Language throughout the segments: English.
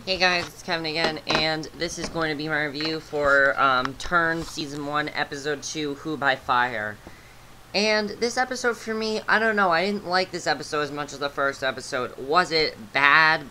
Hey guys, it's Kevin again, and this is going to be my review for Turn Season 1, Episode 2, Who by Fire. And this episode for me, I don't know, I didn't like this episode as much as the first episode. Was it bad?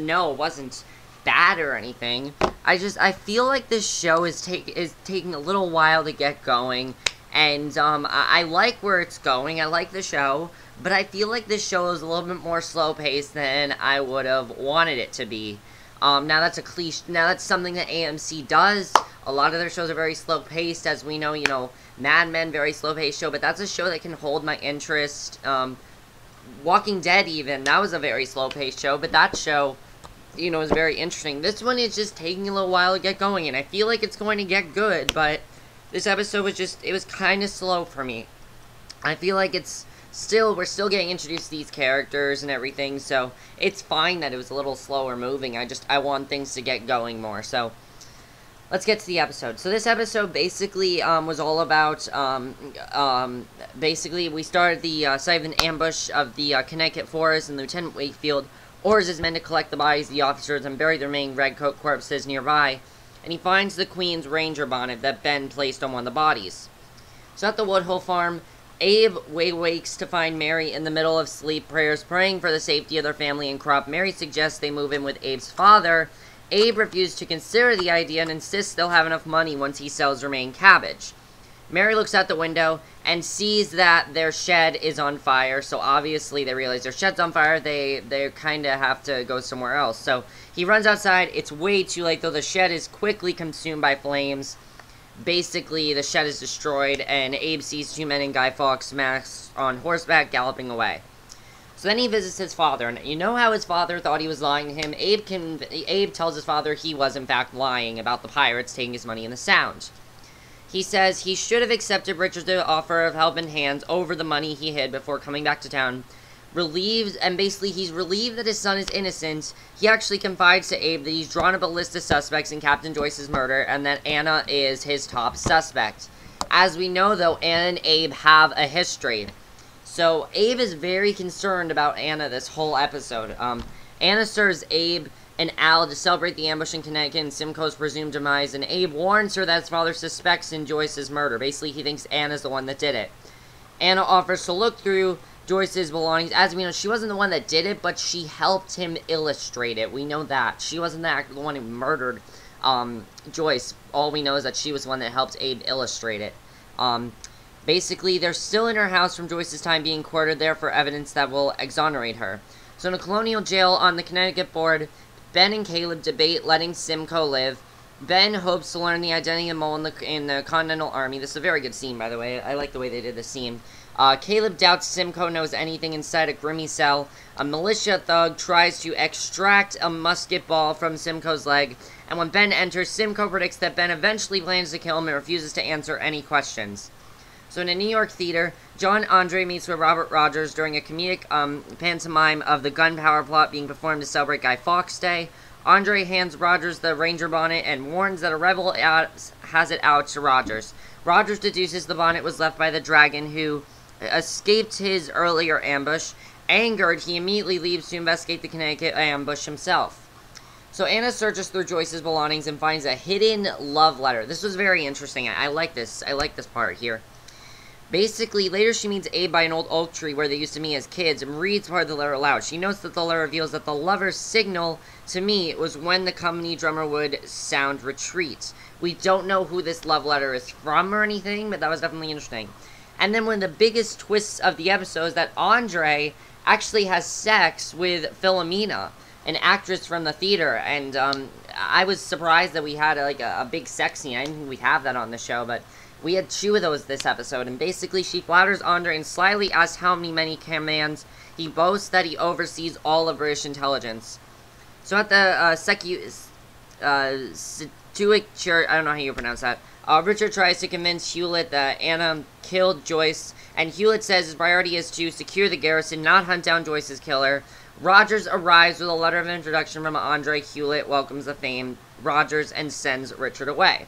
No, it wasn't bad or anything. I feel like this show is taking a little while to get going, and I like where it's going, I like the show, but I feel like this show is a little bit more slow-paced than I would have wanted it to be. Now that's a cliche. Now that's something that AMC does. A lot of their shows are very slow-paced, as we know. Mad Men, very slow-paced show, but that's a show that can hold my interest. Walking Dead, even, that was a very slow-paced show, but that show, is very interesting. This one is just taking a little while to get going, and I feel like it's going to get good, but this episode was it was kind of slow for me. I feel like we're still getting introduced to these characters and everything, so it's fine that it was a little slower moving. I want things to get going more, so let's get to the episode. So this episode basically was all about, basically we started the site of an ambush of the Connecticut forest, and Lieutenant Wakefield orders his men to collect the bodies of the officers and bury the remaining redcoat corpses nearby, and he finds the Queen's Ranger bonnet that Ben placed on one of the bodies. So at the Woodhull farm, Abe wakes to find Mary in the middle of sleep prayers, praying for the safety of their family and crop. Mary suggests they move in with Abe's father. Abe refuses to consider the idea and insists they'll have enough money once he sells the remaining cabbage. Mary looks out the window and sees that their shed is on fire, so obviously they realize their shed's on fire. They kind of have to go somewhere else. So he runs outside. It's way too late, though. The shed is quickly consumed by flames. Basically, the shed is destroyed, and Abe sees two men in Guy Fawkes masks on horseback galloping away. So then he visits his father, and you know how his father thought he was lying to him? Abe tells his father he was, in fact, lying about the pirates taking his money in the Sound. He says he should have accepted Richard's offer of helping hands over the money he hid before coming back to town. He's relieved that his son is innocent. He actually confides to Abe that he's drawn up a list of suspects in Captain Joyce's murder, and that Anna is his top suspect. As we know, though, Anna and Abe have a history. So Abe is very concerned about Anna this whole episode. Anna serves Abe and Al to celebrate the ambush in Connecticut and Simcoe's presumed demise, and Abe warns her that his father suspects in Joyce's murder. Basically, he thinks Anna's the one that did it. Anna offers to look through Joyce's belongings. As we know, she wasn't the one that did it, but she helped him illustrate it. We know that. She wasn't the one who murdered Joyce. All we know is that she was the one that helped Abe illustrate it. Basically, they're still in her house from Joyce's time, being quartered there for evidence that will exonerate her. So in a colonial jail on the Connecticut board, Ben and Caleb debate letting Simcoe live. Ben hopes to learn the identity of Mole in the Continental Army. This is a very good scene, by the way. I like the way they did this scene. Caleb doubts Simcoe knows anything inside a grimy cell. A militia thug tries to extract a musket ball from Simcoe's leg, and when Ben enters, Simcoe predicts that Ben eventually plans to kill him and refuses to answer any questions. So in a New York theater, John Andre meets with Robert Rogers during a comedic pantomime of the gunpowder plot being performed to celebrate Guy Fawkes Day. Andre hands Rogers the Ranger bonnet and warns that a rebel has it out to Rogers. Rogers deduces the bonnet was left by the dragon who escaped his earlier ambush. Angered, he immediately leaves to investigate the Connecticut ambush himself. So Anna searches through Joyce's belongings and finds a hidden love letter. This was very interesting. I like this. I like this part here. Basically, later she meets Abe by an old oak tree where they used to meet as kids and reads part of the letter aloud. She notes that the letter reveals that the lover's signal to me was when the company drummer would sound retreat. We don't know who this love letter is from or anything, but that was definitely interesting. And then one of the biggest twists of the episode is that Andre actually has sex with Philomena, an actress from the theater, and I was surprised that we had a big sex scene. I didn't think we'd have that on the show, but we had two of those this episode, and basically she flatters Andre and slyly asks how many commands. He boasts that he oversees all of British intelligence. So at the Situate Church, I don't know how you pronounce that, Richard tries to convince Hewlett that Anna killed Joyce, and Hewlett says his priority is to secure the garrison, not hunt down Joyce's killer. Rogers arrives with a letter of introduction from Andre. Hewlett welcomes the famed Rogers and sends Richard away.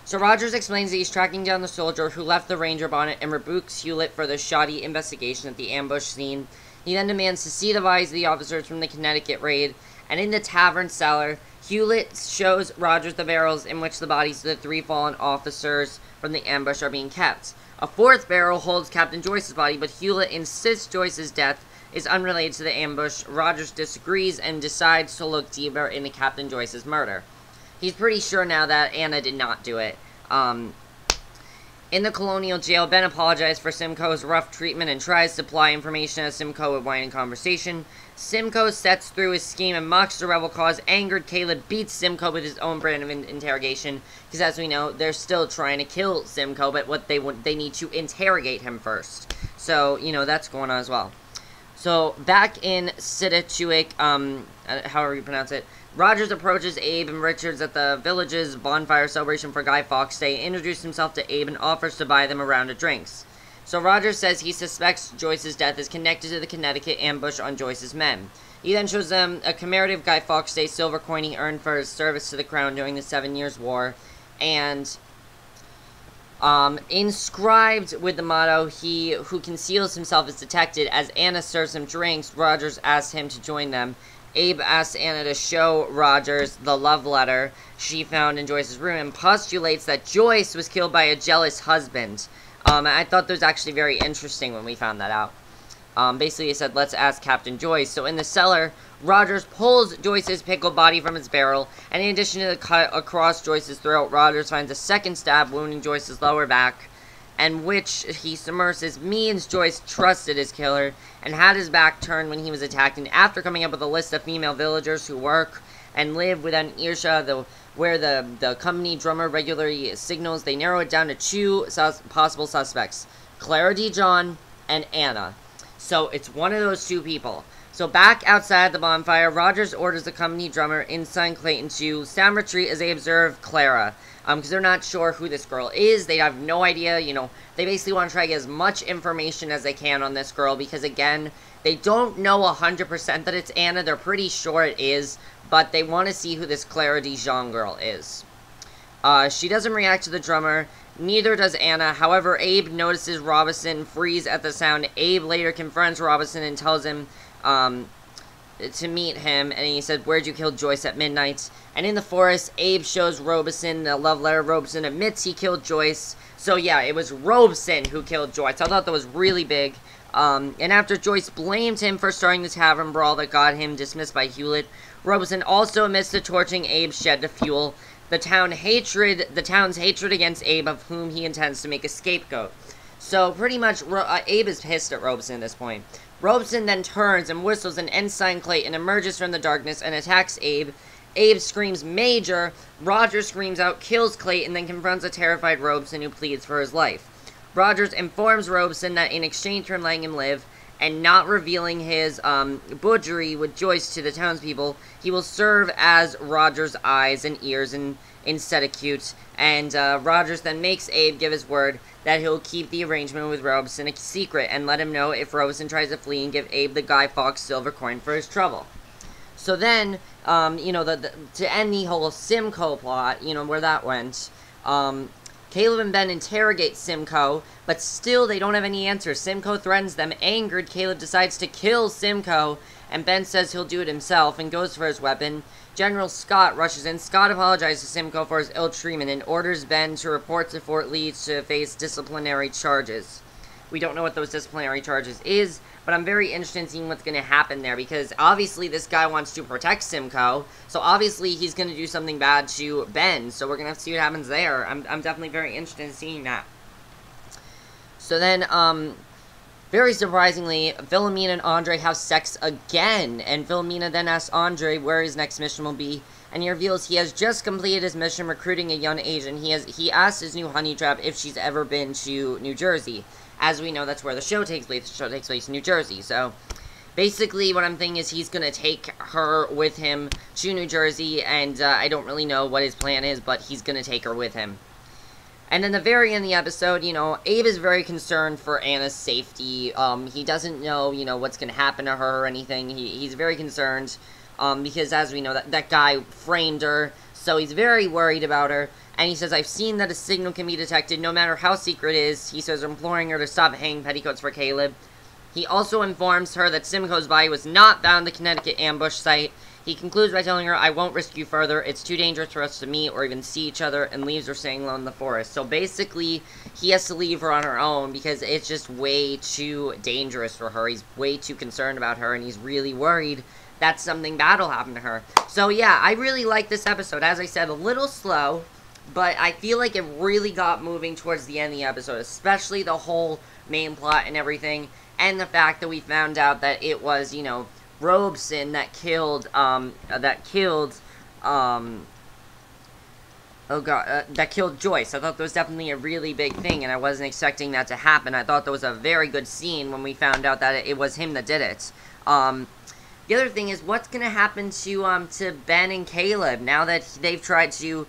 So Rogers explains that he's tracking down the soldier who left the Ranger bonnet and rebukes Hewlett for the shoddy investigation at the ambush scene. He then demands to see the bodies of the officers from the Connecticut raid, And in the tavern cellar, Hewlett shows Rogers the barrels in which the bodies of the 3 fallen officers from the ambush are being kept. A 4th barrel holds Captain Joyce's body, but Hewlett insists Joyce's death is unrelated to the ambush. Rogers disagrees and decides to look deeper into Captain Joyce's murder. He's pretty sure now that Anna did not do it. In the colonial jail, Ben apologizes for Simcoe's rough treatment and tries to supply information as Simcoe would whine in conversation. Simcoe sets through his scheme and mocks the rebel cause. Angered, Caleb beats Simcoe with his own brand of interrogation, because as we know, they're still trying to kill Simcoe, but what they need to interrogate him first. So, you know, that's going on as well. So, back in Situate, however you pronounce it, Rogers approaches Abe and Richards at the village's bonfire celebration for Guy Fawkes Day, introduces himself to Abe, and offers to buy them a round of drinks. So Rogers says he suspects Joyce's death is connected to the Connecticut ambush on Joyce's men. He then shows them a commemorative Guy Fawkes Day silver coin he earned for his service to the crown during the 7 Years' War, and inscribed with the motto, "He who conceals himself is detected." As Anna serves him drinks, Rogers asks him to join them. Abe asks Anna to show Rogers the love letter she found in Joyce's room and postulates that Joyce was killed by a jealous husband. I thought that was actually very interesting when we found that out. Basically, he said, let's ask Captain Joyce. So in the cellar, Rogers pulls Joyce's pickled body from its barrel, and in addition to the cut across Joyce's throat, Rogers finds a second stab wounding Joyce's lower back, and which he surmises means Joyce trusted his killer and had his back turned when he was attacked. And after coming up with a list of female villagers who work and live within earshot where the company drummer regularly signals, they narrow it down to 2 possible suspects, Clara D. John and Anna. So it's one of those 2 people. So back outside the bonfire, Rogers orders the company drummer Ensign Clayton to stand retreat as they observe Clara. Because they're not sure who this girl is. They have no idea, you know. They basically want to try to get as much information as they can on this girl. Because, again, they don't know 100% that it's Anna. They're pretty sure it is. But they want to see who this Clara Dijon girl is. She doesn't react to the drummer. Neither does Anna. However, Abe notices Robeson freeze at the sound. Abe later confronts Robeson and tells him to meet him, and he said, "Where'd you kill Joyce at midnight?" And in the forest, Abe shows Robeson the love letter. Robeson admits he killed Joyce. So yeah, it was Robeson who killed Joyce. I thought that was really big. And after Joyce blamed him for starting the tavern brawl that got him dismissed by Hewlett, Robeson also admits to torching Abe's shed to fuel the town's hatred against Abe, of whom he intends to make a scapegoat. So pretty much, Abe is pissed at Robeson at this point. Robeson then turns and whistles, and Ensign Clayton emerges from the darkness and attacks Abe. Abe screams, "Major!" Rogers screams out, kills Clayton, then confronts a terrified Robeson who pleads for his life. Rogers informs Robeson that in exchange for letting him live, and not revealing his butchery with Joyce to the townspeople, he will serve as Rogers' eyes and ears in Situate. And Rogers then makes Abe give his word that he'll keep the arrangement with Robeson a secret, and let him know if Robeson tries to flee, and give Abe the Guy Fawkes silver coin for his trouble. So then, you know, to end the whole Simcoe plot, you know, where that went, Caleb and Ben interrogate Simcoe, but still they don't have any answers. Simcoe threatens them. Angered, Caleb decides to kill Simcoe, and Ben says he'll do it himself and goes for his weapon. General Scott rushes in. Scott apologizes to Simcoe for his ill treatment and orders Ben to report to Fort Lee to face disciplinary charges. We don't know what those disciplinary charges is, but I'm very interested in seeing what's going to happen there, because obviously this guy wants to protect Simcoe, so obviously he's going to do something bad to Ben, so we're going to have to see what happens there. I'm definitely very interested in seeing that. So then, very surprisingly, Philomena and Andre have sex again, and Philomena then asks Andre where his next mission will be, and he reveals he has just completed his mission recruiting a young agent. He asked his new honey trap if she's ever been to New Jersey. As we know, that's where the show takes place. The show takes place in New Jersey, so basically what I'm thinking is he's going to take her with him to New Jersey, and I don't really know what his plan is, but he's going to take her with him. And then the very end of the episode, you know, Abe is very concerned for Anna's safety. He doesn't know, you know, what's going to happen to her or anything. He's very concerned, because as we know, that guy framed her, so he's very worried about her. And he says, "I've seen that a signal can be detected, no matter how secret it is." He says, imploring her to stop hanging petticoats for Caleb. He also informs her that Simcoe's body was not found at the Connecticut ambush site. He concludes by telling her, "I won't risk you further. It's too dangerous for us to meet or even see each other," and leaves her staying alone in the forest. So basically, he has to leave her on her own because it's just way too dangerous for her. He's way too concerned about her, and he's really worried that something bad will happen to her. So yeah, I really like this episode. As I said, a little slow, but I feel like it really got moving towards the end of the episode, especially the whole main plot and everything, and the fact that we found out that it was, you know, Robeson that killed Joyce. I thought that was definitely a really big thing, and I wasn't expecting that to happen. I thought that was a very good scene when we found out that it was him that did it. The other thing is, what's gonna happen to Ben and Caleb now that they've tried to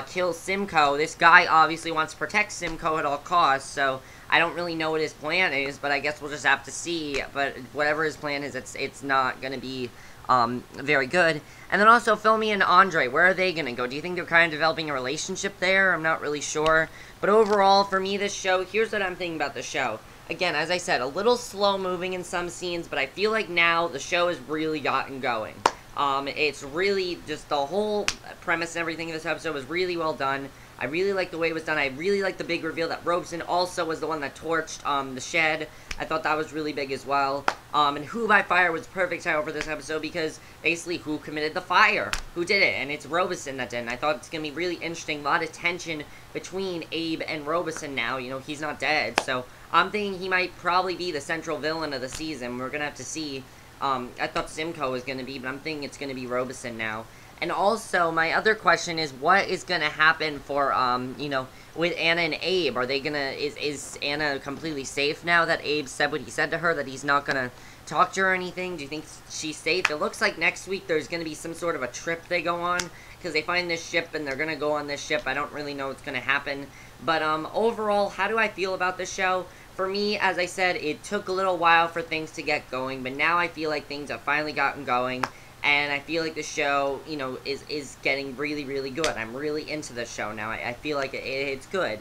kill Simcoe? This guy obviously wants to protect Simcoe at all costs, so I don't really know what his plan is, but I guess we'll just have to see. But whatever his plan is, it's not gonna be very good. And then also, Philomena and Andre, where are they gonna go? Do you think they're kind of developing a relationship there? I'm not really sure. But overall, for me, this show, here's what I'm thinking about the show. Again, as I said, a little slow-moving in some scenes, but I feel like now the show has really gotten going. It's really just the whole premise and everything in this episode was really well done. I really like the way it was done. I really like the big reveal that Robeson also was the one that torched the shed. I thought that was really big as well. And Who by Fire was perfect title for this episode because basically who committed the fire? Who did it? And it's Robeson that did. And I thought it's going to be really interesting. A lot of tension between Abe and Robeson now. You know, he's not dead. So I'm thinking he might probably be the central villain of the season. We're going to have to see. I thought Simcoe was going to be, but I'm thinking it's going to be Robeson now. And also, my other question is, what is going to happen for, you know, with Anna and Abe? Are they going to, is Anna completely safe now that Abe said what he said to her, that he's not going to talk to her or anything? Do you think she's safe? It looks like next week there's going to be some sort of a trip they go on, because they find this ship and they're going to go on this ship. I don't really know what's going to happen. But, overall, how do I feel about this show? For me, as I said, it took a little while for things to get going, but now I feel like things have finally gotten going. And I feel like the show, you know, is getting really, really good. I'm really into the show now. I feel like it's good.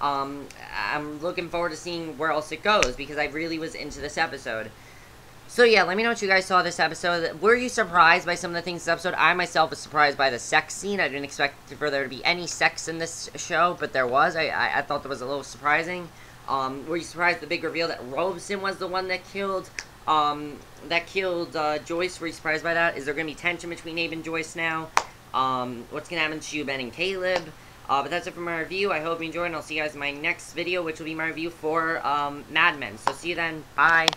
I'm looking forward to seeing where else it goes, because I really was into this episode. So yeah, let me know what you guys saw this episode. Were you surprised by some of the things in this episode? I myself was surprised by the sex scene. I didn't expect for there to be any sex in this show, but there was. I thought that was a little surprising. Were you surprised the big reveal that Robeson was the one that killed Joyce? Were you surprised by that? Is there going to be tension between Abe and Joyce now? What's going to happen to you, Ben and Caleb? But that's it for my review. I hope you enjoyed, and I'll see you guys in my next video, which will be my review for Mad Men. So see you then. Bye.